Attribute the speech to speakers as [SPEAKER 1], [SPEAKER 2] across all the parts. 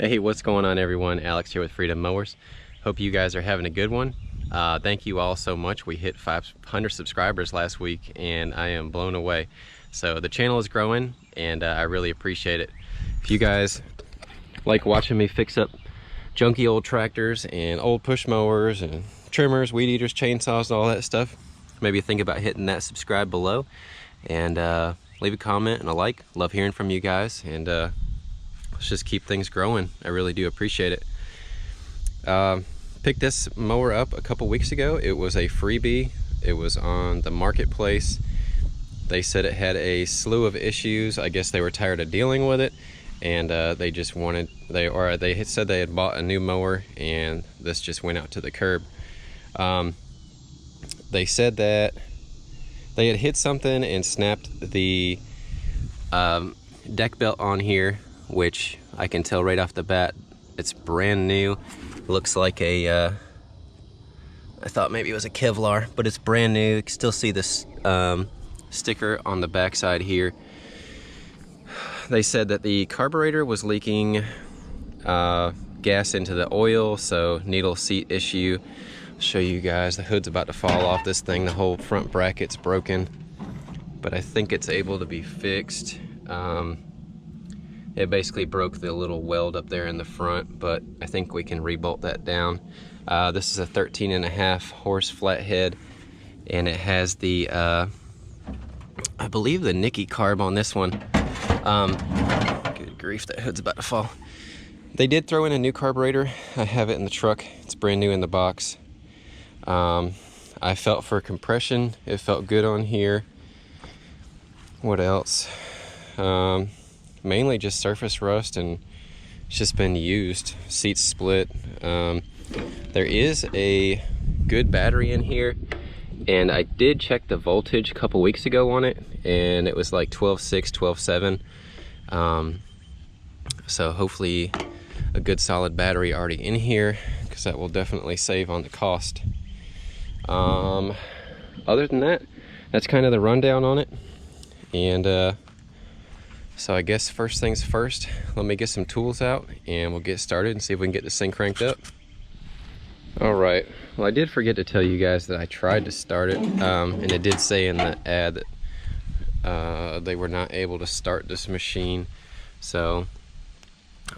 [SPEAKER 1] Hey, what's going on everyone? Alex here with Freedom Mowers. Hope you guys are having a good one. Thank you all so much. We hit 500 subscribers last week and I am blown away. So the channel is growing and I really appreciate it. If you guys like watching me fix up junky old tractors and old push mowers and trimmers, weed eaters, chainsaws, and all that stuff, maybe think about hitting that subscribe below and leave a comment and a like. Love hearing from you guys, and let's just keep things growing. I really do appreciate it. Picked this mower up a couple weeks ago. It was a freebie. It was on the marketplace. They said it had a slew of issues. I guess they were tired of dealing with it, and they just wanted, they had said they had bought a new mower and this just went out to the curb. They said that they had hit something and snapped the deck belt on here, which I can tell right off the bat it's brand new. Looks like a I thought maybe it was a Kevlar, but it's brand new. You can still see this sticker on the back side here. They said that the carburetor was leaking gas into the oil, so needle seat issue. I'll show you guys, the hood's about to fall off this thing. The whole front bracket's broken, but I think it's able to be fixed. It basically broke the little weld up there in the front, but I think we can rebolt that down. This is a 13.5 horse flathead, and it has the I believe the Nicky carb on this one. Good grief, that hood's about to fall. They did throw in a new carburetor. I have it in the truck. It's brand new in the box. I felt for compression. It felt good on here. What else? Mainly just surface rust, and it's just been used. Seats split. There is a good battery in here, and I did check the voltage a couple weeks ago on it, and it was like 12.6, 12.7. So hopefully a good solid battery already in here, because that will definitely save on the cost. Other than that, that's kind of the rundown on it. And so I guess first things first, let me get some tools out and we'll get started and see if we can get this thing cranked up. All right, well, I did forget to tell you guys that I tried to start it, and it did say in the ad that they were not able to start this machine. So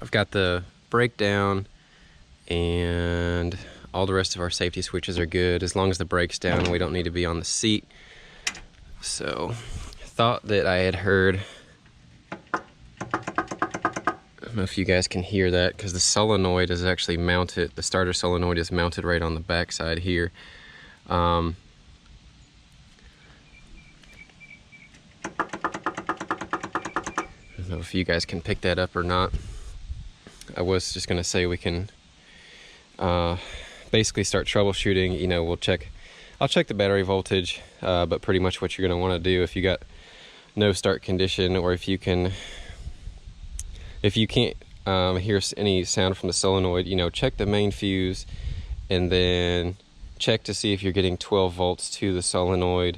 [SPEAKER 1] I've got the brake down and all the rest of our safety switches are good. As long as the brake's down, we don't need to be on the seat. So I thought that I had heard, I don't know if you guys can hear that, because the solenoid is actually mounted, the starter solenoid is mounted right on the back side here. I don't know if you guys can pick that up or not. I was just gonna say we can basically start troubleshooting. You know, I'll check the battery voltage, but pretty much what you're gonna wanna do if you got no start condition, or if you can't hear any sound from the solenoid, you know, check the main fuse and then check to see if you're getting 12 volts to the solenoid.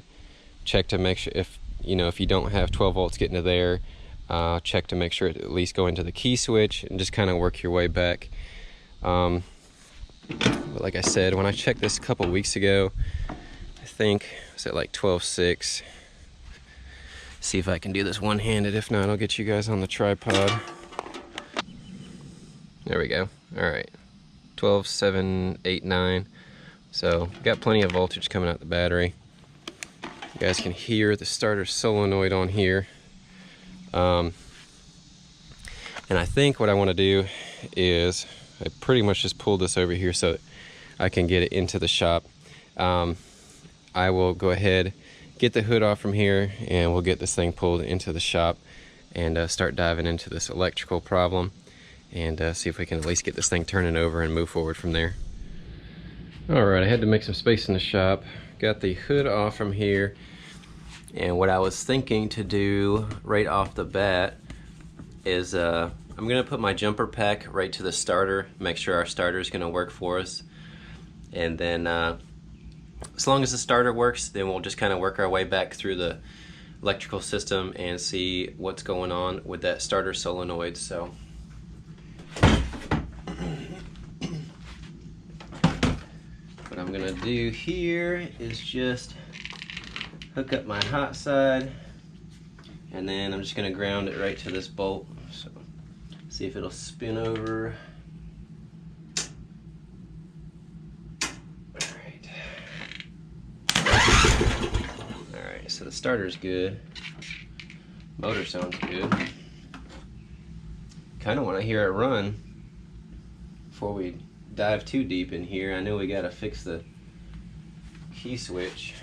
[SPEAKER 1] Check to make sure if you don't have 12 volts getting to there, check to make sure it at least go into the key switch, and just kind of work your way back. But like I said, when I checked this a couple weeks ago, I think it was at like 12.6. See if I can do this one-handed. If not, I'll get you guys on the tripod. There we go. All right, 12.7, 8, 9. So got plenty of voltage coming out the battery. You guys can hear the starter solenoid on here. And I think what I want to do is I pretty much just pulled this over here so that I can get it into the shop. I will go ahead, get the hood off from here, and we'll get this thing pulled into the shop and start diving into this electrical problem, and see if we can at least get this thing turning over and move forward from there. All right, I had to make some space in the shop. Got the hood off from here, and what I was thinking to do right off the bat is I'm gonna put my jumper pack right to the starter, make sure our starter is gonna work for us, and then as long as the starter works, then we'll just kind of work our way back through the electrical system and see what's going on with that starter solenoid. So gonna do here is just hook up my hot side, and then I'm just gonna ground it right to this bolt. So see if it'll spin over. Alright, so the starter's good. Motor sounds good. Kind of want to hear it run before we dive too deep in here. I know we gotta fix the key switch.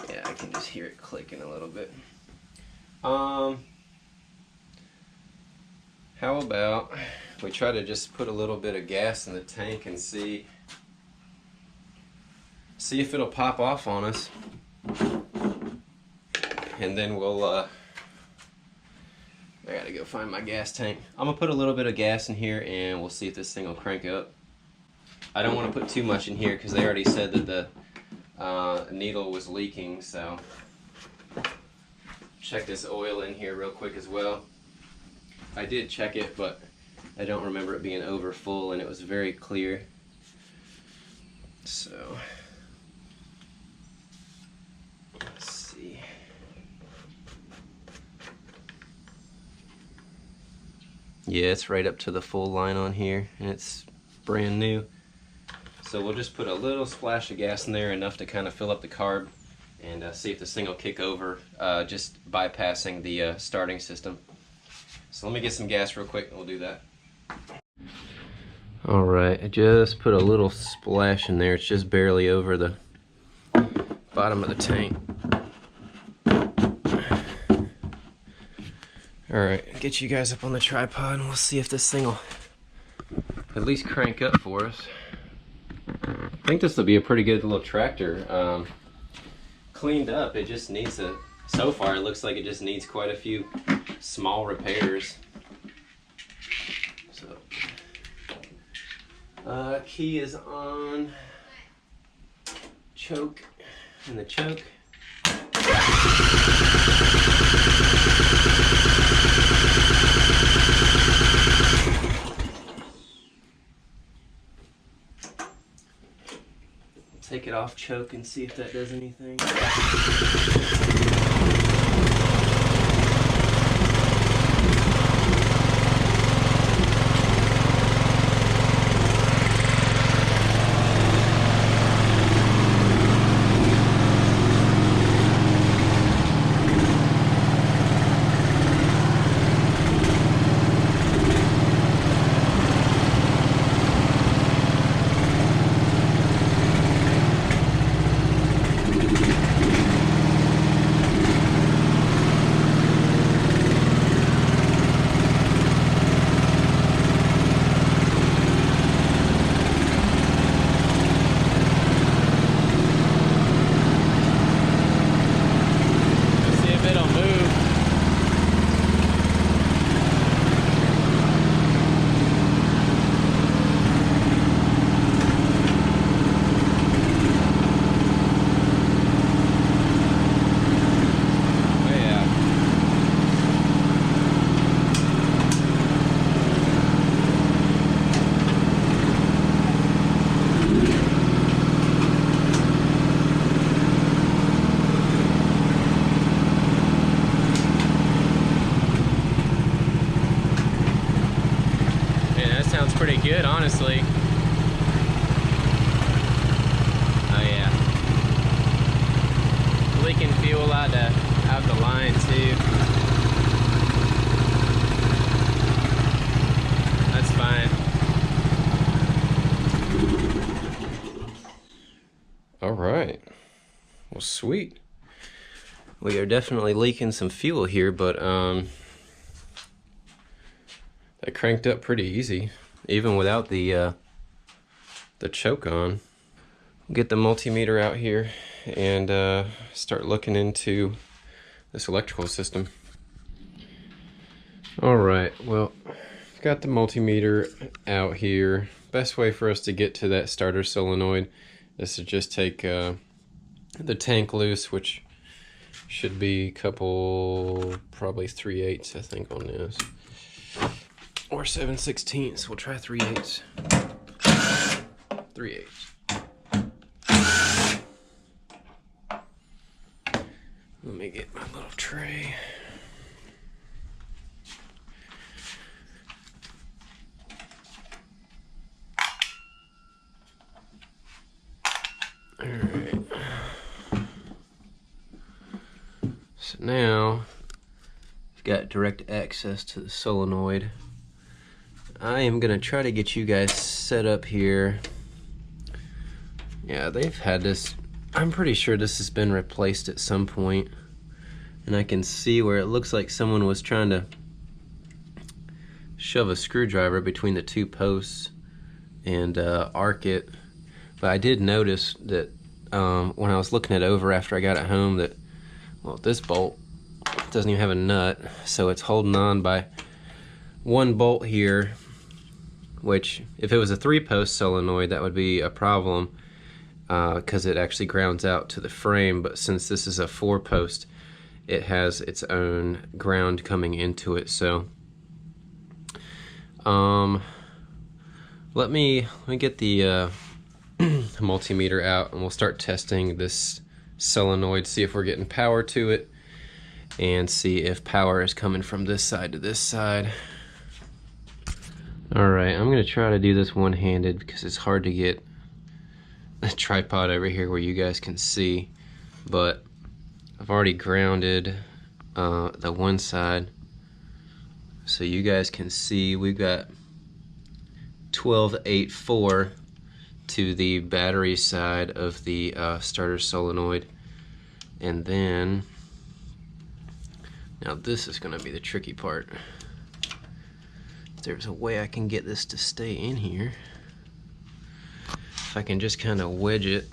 [SPEAKER 1] Yeah, I can just hear it clicking a little bit. How about we try to just put a little bit of gas in the tank and see if it'll pop off on us, and then we'll I gotta go find my gas tank. I'm gonna put a little bit of gas in here and we'll see if this thing will crank up. I don't want to put too much in here because they already said that the needle was leaking, so check this oil in here real quick as well. I did check it, but I don't remember it being over full, and it was very clear. So let's see. Yeah, it's right up to the full line on here, and it's brand new. So we'll just put a little splash of gas in there, enough to kind of fill up the carb, and see if this thing will kick over, just bypassing the starting system. So let me get some gas real quick and we'll do that. Alright, I just put a little splash in there. It's just barely over the bottom of the tank. Alright, get you guys up on the tripod and we'll see if this thing will at least crank up for us. I think this will be a pretty good little tractor. Cleaned up, it just needs a, so far it looks like it just needs quite a few small repairs. So key is on, choke, and the choke. Take it off choke and see if that does anything. Pretty good, honestly. Oh yeah, leaking fuel out the line too. That's fine. All right, well, sweet. We are definitely leaking some fuel here, but that cranked up pretty easy, even without the choke on. We'll get the multimeter out here and start looking into this electrical system. Alright, well, got the multimeter out here. Best way for us to get to that starter solenoid is to just take the tank loose, which should be a couple, probably 3/8 I think on this. or 7/16. We'll try 3/8. 3/8. Let me get my little tray. Alright. So now I've got direct access to the solenoid. I am gonna try to get you guys set up here. Yeah, they've had this. I'm pretty sure this has been replaced at some point, and I can see where it looks like someone was trying to shove a screwdriver between the two posts and arc it. But I did notice that when I was looking it over after I got it home that, well, this bolt doesn't even have a nut, so it's holding on by one bolt here, which if it was a 3-post solenoid that would be a problem because it actually grounds out to the frame, but since this is a 4-post, it has its own ground coming into it. So let me get the multimeter out and we'll start testing this solenoid, see if we're getting power to it, and see if power is coming from this side to this side. Alright, I'm going to try to do this one-handed because it's hard to get a tripod over here where you guys can see, but I've already grounded the one side so you guys can see. We've got 12/8/4 to the battery side of the starter solenoid, and then now this is going to be the tricky part. There's a way I can get this to stay in here. If I can just kind of wedge it,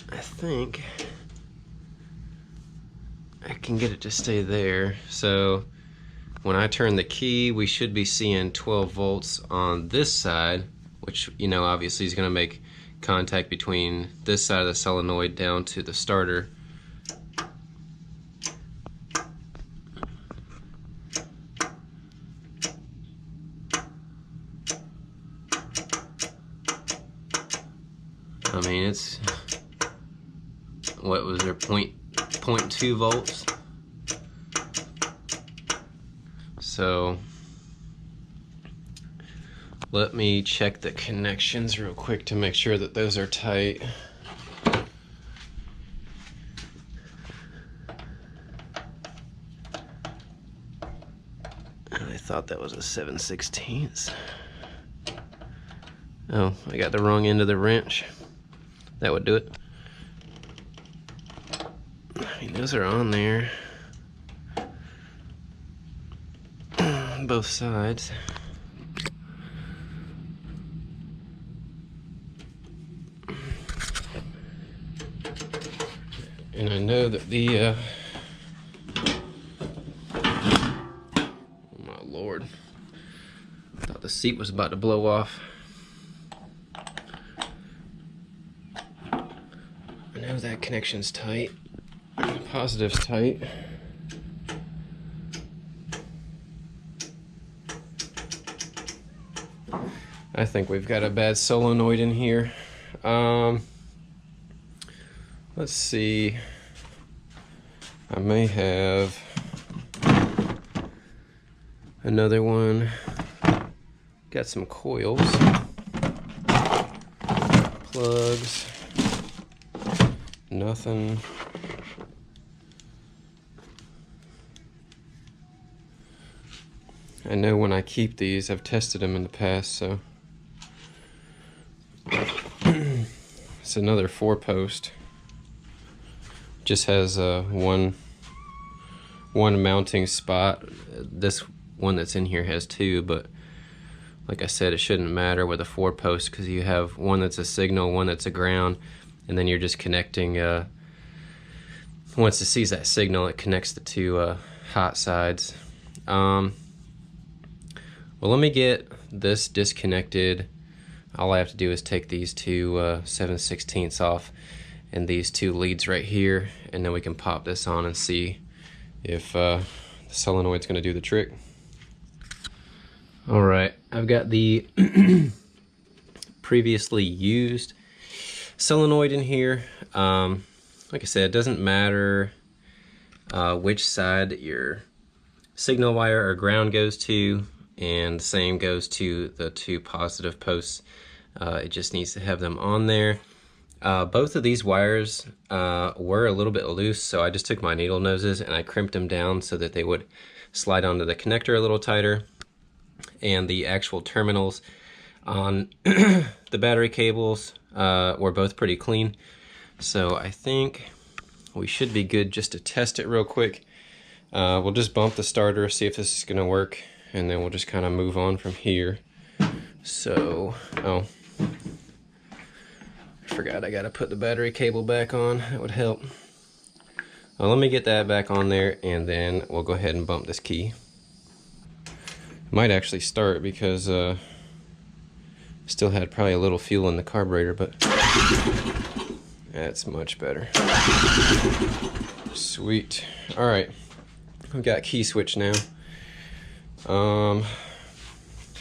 [SPEAKER 1] I think I can get it to stay there. So when I turn the key, we should be seeing 12 volts on this side, which, you know, obviously is going to make contact between this side of the solenoid down to the starter. I mean, it's, what was there, 0.2 volts? So let me check the connections real quick to make sure that those are tight. I thought that was a 7/16. Oh, I got the wrong end of the wrench. That would do it. I mean, those are on there. Both sides. And I know that the oh my lord, I thought the seat was about to blow off. I know that connection's tight, the positive's tight. I think we've got a bad solenoid in here. Let's see. I may have another one. Got some coils, plugs, nothing. I know when I keep these, I've tested them in the past, so. It's another 4-post. Just has one mounting spot. This one that's in here has 2, but like I said, it shouldn't matter with a 4-post because you have one that's a signal, one that's a ground, and then you're just connecting. Once it sees that signal, it connects the 2 hot sides. Well, let me get this disconnected. All I have to do is take these 2 7/16 off and these 2 leads right here, and then we can pop this on and see if the solenoid's going to do the trick. All right, I've got the previously used solenoid in here. Like I said, it doesn't matter which side your signal wire or ground goes to, and the same goes to the two positive posts. It just needs to have them on there. Both of these wires were a little bit loose, so I just took my needle noses and I crimped them down so that they would slide onto the connector a little tighter. And the actual terminals on the battery cables were both pretty clean. So I think we should be good just to test it real quick. We'll just bump the starter, see if this is going to work, and then we'll just kind of move on from here. So, oh, I forgot I got to put the battery cable back on. That would help. Well, let me get that back on there, and then we'll go ahead and bump this key. Might actually start because still had probably a little fuel in the carburetor, but that's much better. Sweet. All right, we've got key switch now.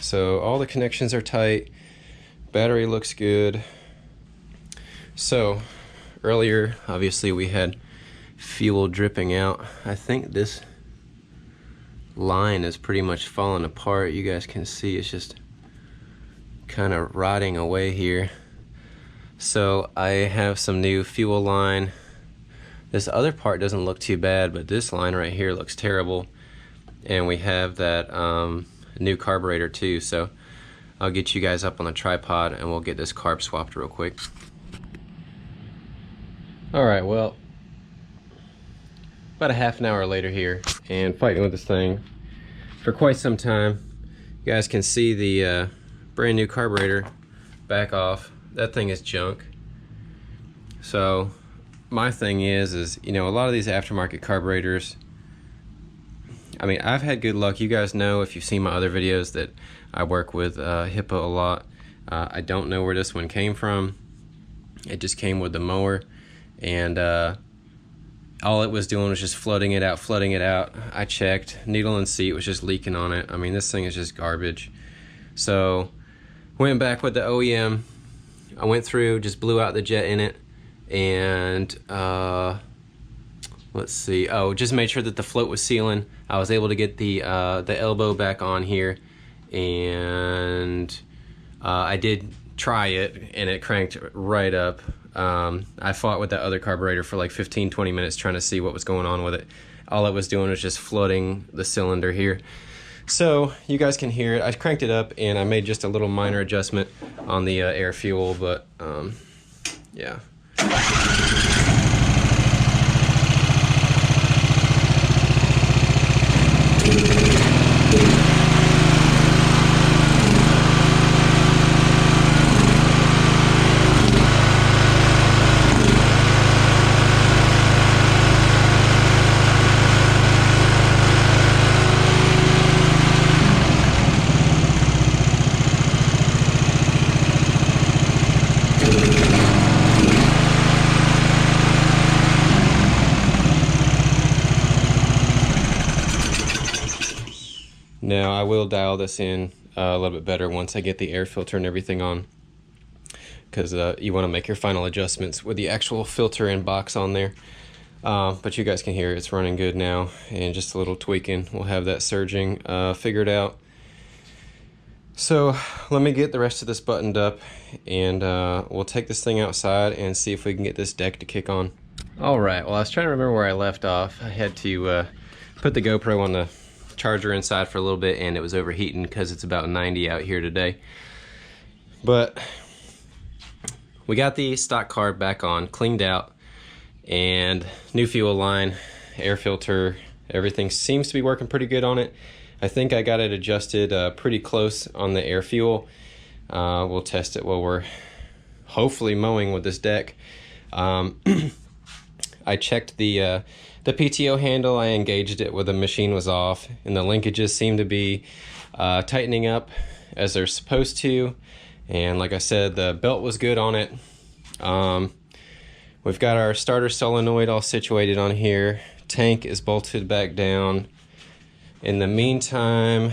[SPEAKER 1] So all the connections are tight. Battery looks good. So earlier, obviously, we had fuel dripping out. I think this line is pretty much falling apart. You guys can see it's just kind of rotting away here. So I have some new fuel line. This other part doesn't look too bad, but this line right here looks terrible. And we have that new carburetor too. So I'll get you guys up on the tripod and we'll get this carb swapped real quick. All right, well, about a half an hour later here, and fighting with this thing for quite some time. You guys can see the brand new carburetor back off. That thing is junk. So my thing is you know, a lot of these aftermarket carburetors, I mean, I've had good luck. You guys know, if you've seen my other videos, that I work with Hippo a lot. I don't know where this one came from. It just came with the mower, and all it was doing was just flooding it out. I checked, needle and seat was just leaking on it. I mean, this thing is just garbage. So went back with the OEM. I went through, just blew out the jet in it, and let's see, oh, just made sure that the float was sealing. I was able to get the elbow back on here, and I did try it, and it cranked right up. I fought with that other carburetor for like 15-20 minutes trying to see what was going on with it. All it was doing was just flooding the cylinder here. So you guys can hear it. I cranked it up and I made just a little minor adjustment on the air fuel, but yeah. Now I will dial this in a little bit better once I get the air filter and everything on, because you want to make your final adjustments with the actual filter and box on there. But you guys can hear it's running good now, and just a little tweaking, we'll have that surging figured out. So let me get the rest of this buttoned up, and we'll take this thing outside and see if we can get this deck to kick on. All right, well, I was trying to remember where I left off. I had to put the GoPro on the charger inside for a little bit, and it was overheating because it's about 90 out here today. But we got the stock carb back on, cleaned out, and new fuel line, air filter, everything seems to be working pretty good on it. I think I got it adjusted pretty close on the air fuel. We'll test it while we're hopefully mowing with this deck. I checked the PTO handle. I engaged it when the machine was off, and the linkages seem to be tightening up as they're supposed to. And like I said, the belt was good on it. We've got our starter solenoid all situated on here. Tank is bolted back down. In the meantime,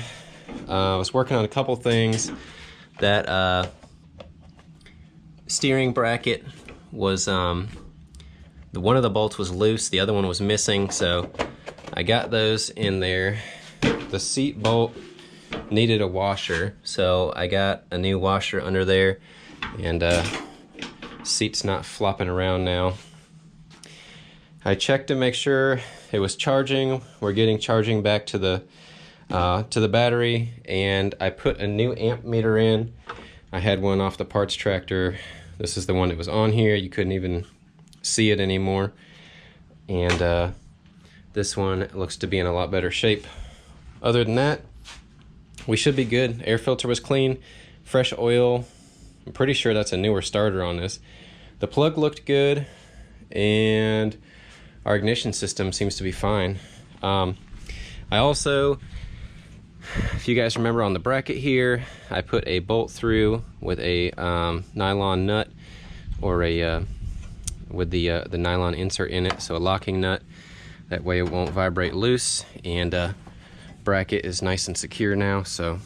[SPEAKER 1] I was working on a couple things. That steering bracket was, one of the bolts was loose, the other one was missing, so I got those in there. The seat bolt needed a washer, so I got a new washer under there, and seat's not flopping around now. I checked to make sure it was charging. We're getting charging back to the battery, and I put a new amp meter in. I had one off the parts tractor. This is the one that was on here. You couldn't even see it anymore. And this one looks to be in a lot better shape. Other than that, we should be good. Air filter was clean, fresh oil. I'm pretty sure that's a newer starter on this. The plug looked good, and our ignition system seems to be fine. I also, if you guys remember on the bracket here, I put a bolt through with a nylon nut, or with the nylon insert in it, so a locking nut. That way it won't vibrate loose, and bracket is nice and secure now, so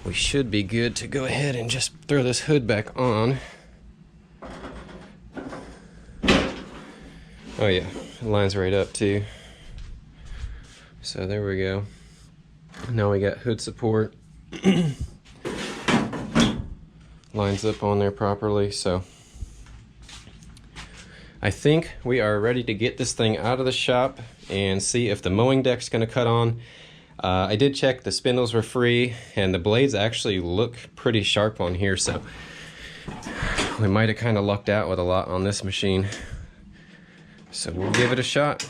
[SPEAKER 1] we should be good to go ahead and just throw this hood back on. Oh yeah, it lines right up too. So there we go. Now we got hood support. Lines up on there properly, so I think we are ready to get this thing out of the shop and see if the mowing deck's gonna cut on. I did check, the spindles were free, and the blades actually look pretty sharp on here, so we might have kind of lucked out with a lot on this machine. So we'll give it a shot.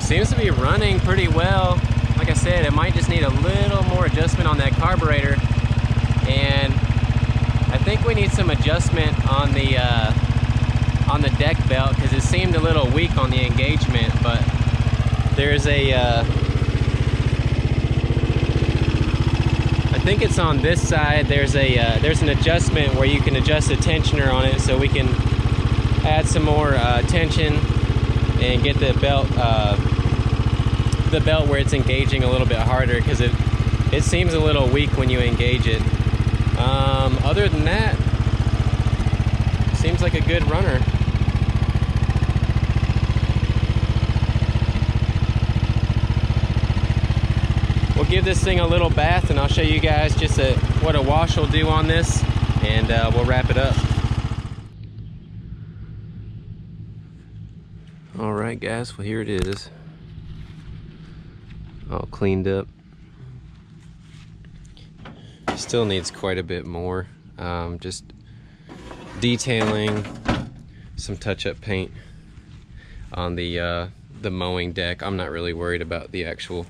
[SPEAKER 1] Seems to be running pretty well. Like I said, it might just need a little more adjustment on that carburetor, and I think we need some adjustment on the deck belt, because it seemed a little weak on the engagement. But there's a think it's on this side. There's an adjustment where you can adjust the tensioner on it, so we can add some more tension and get the belt where it's engaging a little bit harder, because it seems a little weak when you engage it. Other than that, seems like a good runner. We'll give this thing a little bath, and I'll show you guys just what a wash will do on this, and we'll wrap it up. All right, guys, well, here it is, all cleaned up. Still needs quite a bit more, just detailing, some touch-up paint on the mowing deck. I'm not really worried about the actual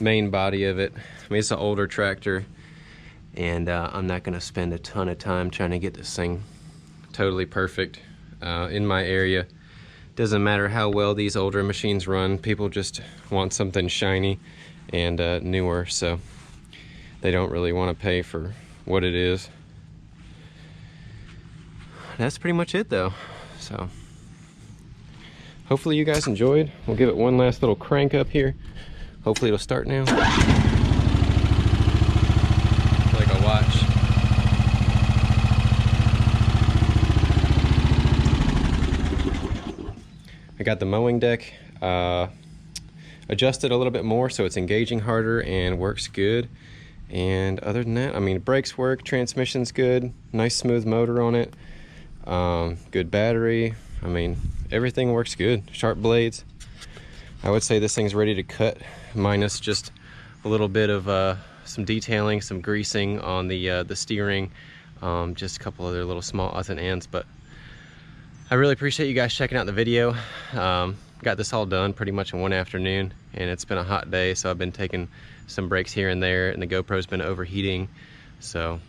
[SPEAKER 1] main body of it. I mean, it's an older tractor, and I'm not going to spend a ton of time trying to get this thing totally perfect. In my area, doesn't matter how well these older machines run, people just want something shiny and newer, so they don't really want to pay for what it is. That's pretty much it though. So hopefully you guys enjoyed. We'll give it one last little crank up here. Hopefully it'll start now. Like a watch. I got the mowing deck adjusted a little bit more so it's engaging harder and works good. And other than that, I mean, brakes work, transmission's good, nice smooth motor on it, good battery. I mean, everything works good. Sharp blades. I would say this thing's ready to cut, minus just a little bit of some detailing, some greasing on the steering, just a couple other little small odds and ends. But I really appreciate you guys checking out the video. Got this all done pretty much in one afternoon, and it's been a hot day, so I've been taking some breaks here and there, and the GoPro's been overheating. So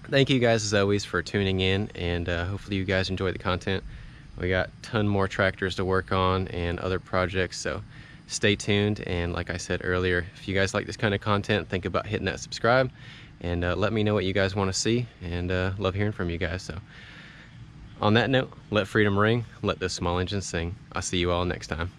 [SPEAKER 1] thank you guys as always for tuning in, and hopefully you guys enjoy the content. We got a ton more tractors to work on and other projects, so stay tuned. And like I said earlier, if you guys like this kind of content, think about hitting that subscribe, and let me know what you guys want to see, and love hearing from you guys. So on that note, let freedom ring, let those small engines sing. I'll see you all next time.